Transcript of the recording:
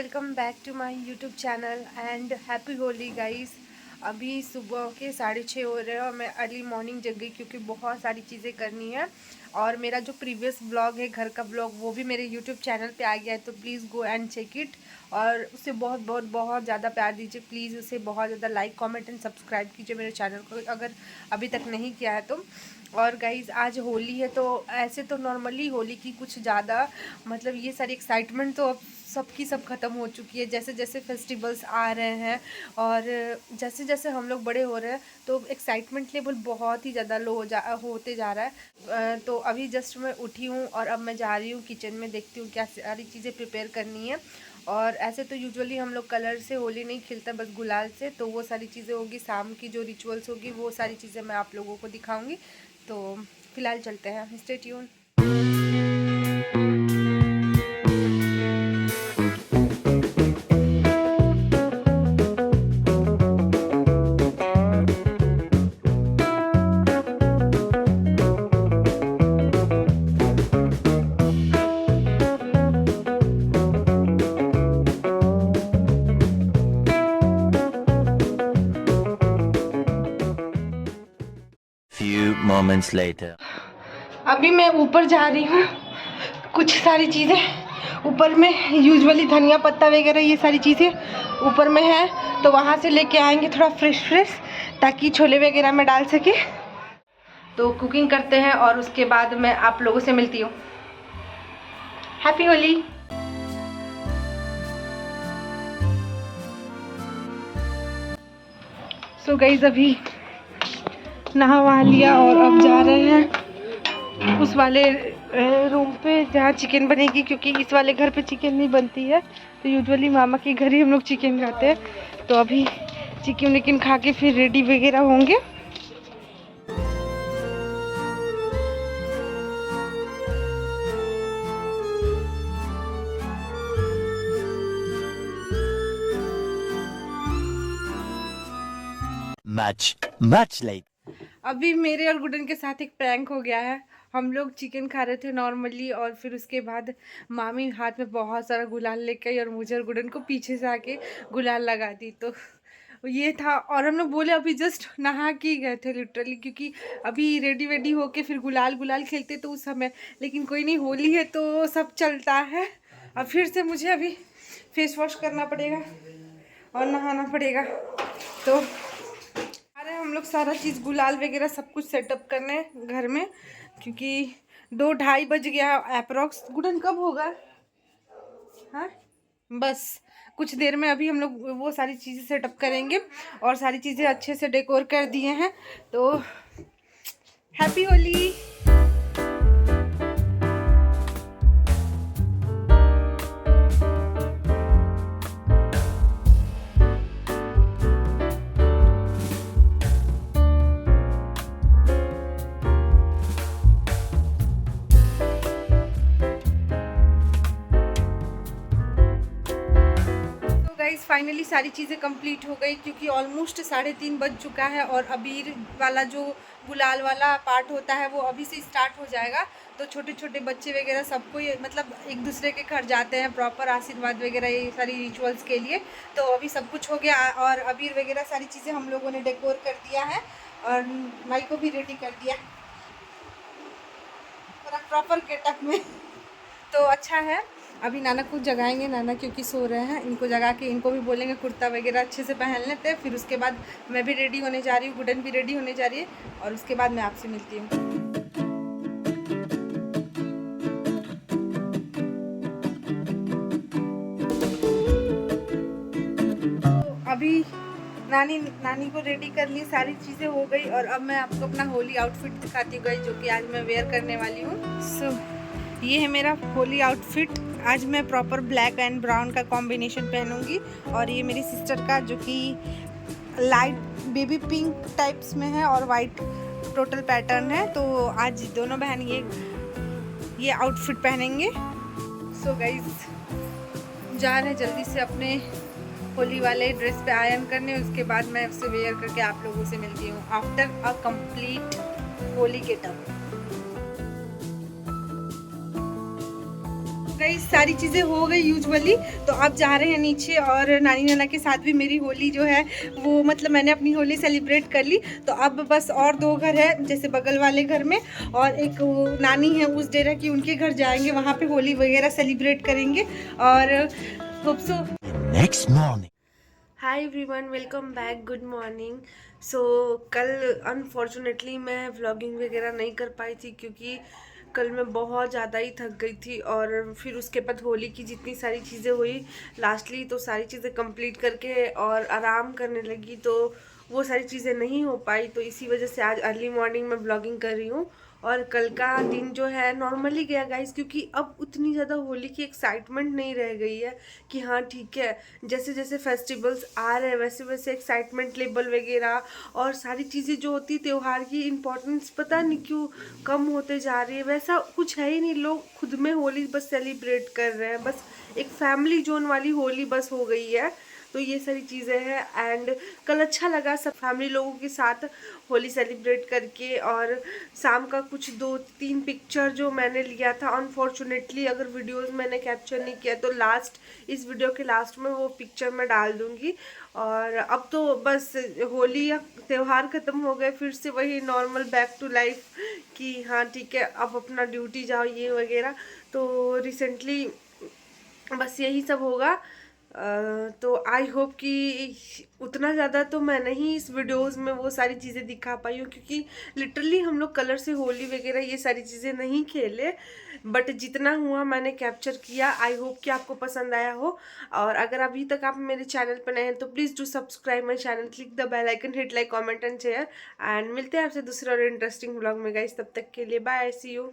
Welcome back to my YouTube channel and happy Holi guys. अभी सुबह के 6:30 हो रहे हैं और मैं अर्ली मॉर्निंग जग गई क्योंकि बहुत सारी चीज़ें करनी है। और मेरा जो प्रीवियस ब्लॉग है घर का ब्लॉग वो भी मेरे यूट्यूब चैनल पे आ गया है, तो please go and check it. और उसे बहुत बहुत बहुत ज़्यादा प्यार दीजिए प्लीज़। उसे बहुत ज़्यादा लाइक कमेंट एंड सब्सक्राइब कीजिए मेरे चैनल को अगर अभी तक नहीं किया है तो। और गाइज़ आज होली है, तो ऐसे तो नॉर्मली होली की कुछ ज़्यादा मतलब ये सारी एक्साइटमेंट तो अब सबकी सब ख़त्म हो चुकी है। जैसे जैसे फेस्टिवल्स आ रहे हैं और जैसे जैसे हम लोग बड़े हो रहे हैं तो एक्साइटमेंट लेवल बहुत ही ज़्यादा लो होते जा रहा है। तो अभी जस्ट मैं उठी हूँ और अब मैं जा रही हूँ किचन में, देखती हूँ क्या सारी चीज़ें प्रिपेयर करनी है। और ऐसे तो यूजुअली हम लोग कलर से होली नहीं खेलते, बस गुलाल से। तो वो सारी चीज़ें होगी, शाम की जो रिचुअल्स होगी वो सारी चीज़ें मैं आप लोगों को दिखाऊंगी। तो फिलहाल चलते हैं, stay tune. Few moments later. अभी मैं ऊपर जा रही हूँ, कुछ सारी चीज़ें ऊपर में यूजुअली धनिया पत्ता वगैरह ये सारी चीज़ें ऊपर में है, तो वहाँ से लेके आएंगे थोड़ा फ्रेश ताकि छोले वगैरह में डाल सके। तो कुकिंग करते हैं और उसके बाद मैं आप लोगों से मिलती हूँ। हैप्पी होली। सो गाइस अभी नहा वहा लिया और अब जा रहे हैं उस वाले रूम पे जहाँ चिकन बनेगी, क्योंकि इस वाले घर पे चिकन नहीं बनती है। तो यूजुअली मामा के घर ही हम लोग चिकन खाते हैं। तो अभी चिकन विकन खा के फिर रेडी वगैरह होंगे। Much late. अभी मेरे और गुडन के साथ एक प्रैंक हो गया है। हम लोग चिकन खा रहे थे नॉर्मली और फिर उसके बाद मामी हाथ में बहुत सारा गुलाल लेके आई और मुझे और गुडन को पीछे से आके गुलाल लगा दी। तो ये था। और हम लोग बोले अभी जस्ट नहा के गए थे लिटरली, क्योंकि अभी रेडी वेडी होके फिर गुलाल गुलाल खेलते तो उस समय। लेकिन कोई नहीं, होली है तो सब चलता है। अब फिर से मुझे अभी फेस वॉश करना पड़ेगा और नहाना पड़ेगा। तो अरे हम लोग सारा चीज़ गुलाल वगैरह सब कुछ सेटअप करने घर में, क्योंकि 2-2:30 बज गया अप्रॉक्स। गुडन कब होगा? हाँ बस कुछ देर में अभी हम लोग वो सारी चीज़ें सेटअप करेंगे और सारी चीज़ें अच्छे से डेकोर कर दिए हैं। तो हैप्पी होली। फाइनली सारी चीज़ें कंप्लीट हो गई, क्योंकि ऑलमोस्ट 3:30 बज चुका है और अबीर वाला जो गुलाल वाला पार्ट होता है वो अभी से स्टार्ट हो जाएगा। तो छोटे छोटे बच्चे वगैरह सबको ये मतलब एक दूसरे के घर जाते हैं प्रॉपर आशीर्वाद वगैरह ये सारी रिचुअल्स के लिए। तो अभी सब कुछ हो गया और अबीर वगैरह सारी चीज़ें हम लोगों ने डेकोर कर दिया है और माई को भी रेडी कर दिया प्रॉपर गेटअप में। तो अच्छा है। अभी नाना को जगाएंगे, नाना क्योंकि सो रहे हैं, इनको जगा के इनको भी बोलेंगे कुर्ता वगैरह अच्छे से पहन लेते हैं। फिर उसके बाद मैं भी रेडी होने जा रही हूँ, गुडन भी रेडी होने जा रही है और उसके बाद मैं आपसे मिलती हूँ। तो अभी नानी को रेडी कर ली, सारी चीज़ें हो गई और अब मैं आपको अपना होली आउटफिट दिखाती हूँ जो कि आज मैं वेयर करने वाली हूँ। सो ये है मेरा होली आउटफिट। आज मैं प्रॉपर ब्लैक एंड ब्राउन का कॉम्बिनेशन पहनूंगी और ये मेरी सिस्टर का जो कि लाइट बेबी पिंक टाइप्स में है और वाइट टोटल पैटर्न है। तो आज दोनों बहन ये आउटफिट पहनेंगे। सो गाइज जा रहे हैं जल्दी से अपने होली वाले ड्रेस पे आयरन करने, उसके बाद मैं उसे वेयर करके आप लोगों से मिलती हूँ after a complete Holi getup. Guys सारी चीज़ें हो गई यूजुअली, तो अब जा रहे हैं नीचे और नानी नाना के साथ भी मेरी होली जो है वो मतलब मैंने अपनी होली सेलिब्रेट कर ली। तो अब बस और 2 घर है, जैसे बगल वाले घर में और एक वो नानी है उस डेरा की, उनके घर जाएंगे, वहाँ पे होली वगैरह सेलिब्रेट करेंगे और hope so. Next morning. Hi everyone, welcome back, good morning. So कल अनफॉर्चुनेटली मैं व्लॉगिंग वगैरह नहीं कर पाई थी क्योंकि कल मैं बहुत ज़्यादा ही थक गई थी और फिर उसके बाद होली की जितनी सारी चीज़ें हुई लास्टली तो सारी चीज़ें कंप्लीट करके और आराम करने लगी, तो वो सारी चीज़ें नहीं हो पाई। तो इसी वजह से आज अर्ली मॉर्निंग में व्लॉगिंग कर रही हूँ और कल का दिन जो है नॉर्मली गया गाइस, क्योंकि अब उतनी ज़्यादा होली की एक्साइटमेंट नहीं रह गई है कि हाँ ठीक है, जैसे जैसे फेस्टिवल्स आ रहे हैं वैसे वैसे एक्साइटमेंट लेवल वगैरह और सारी चीज़ें जो होती है त्यौहार की इम्पोर्टेंस पता नहीं क्यों कम होते जा रही है। वैसा कुछ है ही नहीं, लोग खुद में होली बस सेलिब्रेट कर रहे हैं, बस एक फैमिली जोन वाली होली बस हो गई है। तो ये सारी चीज़ें हैं एंड कल अच्छा लगा सब फैमिली लोगों के साथ होली सेलिब्रेट करके। और शाम का कुछ 2-3 पिक्चर जो मैंने लिया था, अनफॉर्चुनेटली अगर वीडियोस मैंने कैप्चर नहीं किया तो लास्ट इस वीडियो के लास्ट में वो पिक्चर मैं डाल दूँगी। और अब तो बस होली या त्यौहार ख़त्म हो गए, फिर से वही नॉर्मल बैक टू लाइफ कि हाँ ठीक है अब अपना ड्यूटी जाओ ये वगैरह। तो रिसेंटली बस यही सब होगा। तो आई होप कि उतना ज़्यादा तो मैं नहीं इस वीडियोस में वो सारी चीज़ें दिखा पाई हूँ क्योंकि लिटरली हम लोग कलर से होली वगैरह ये सारी चीज़ें नहीं खेले, बट जितना हुआ मैंने कैप्चर किया। आई होप कि आपको पसंद आया हो और अगर अभी तक आप मेरे चैनल पर नए हैं तो please do subscribe my channel, click the bell icon, hit like, comment and share and मिलते हैं आपसे दूसरे और इंटरेस्टिंग ब्लॉग में गाइस। तब तक के लिए बाय, सी यू।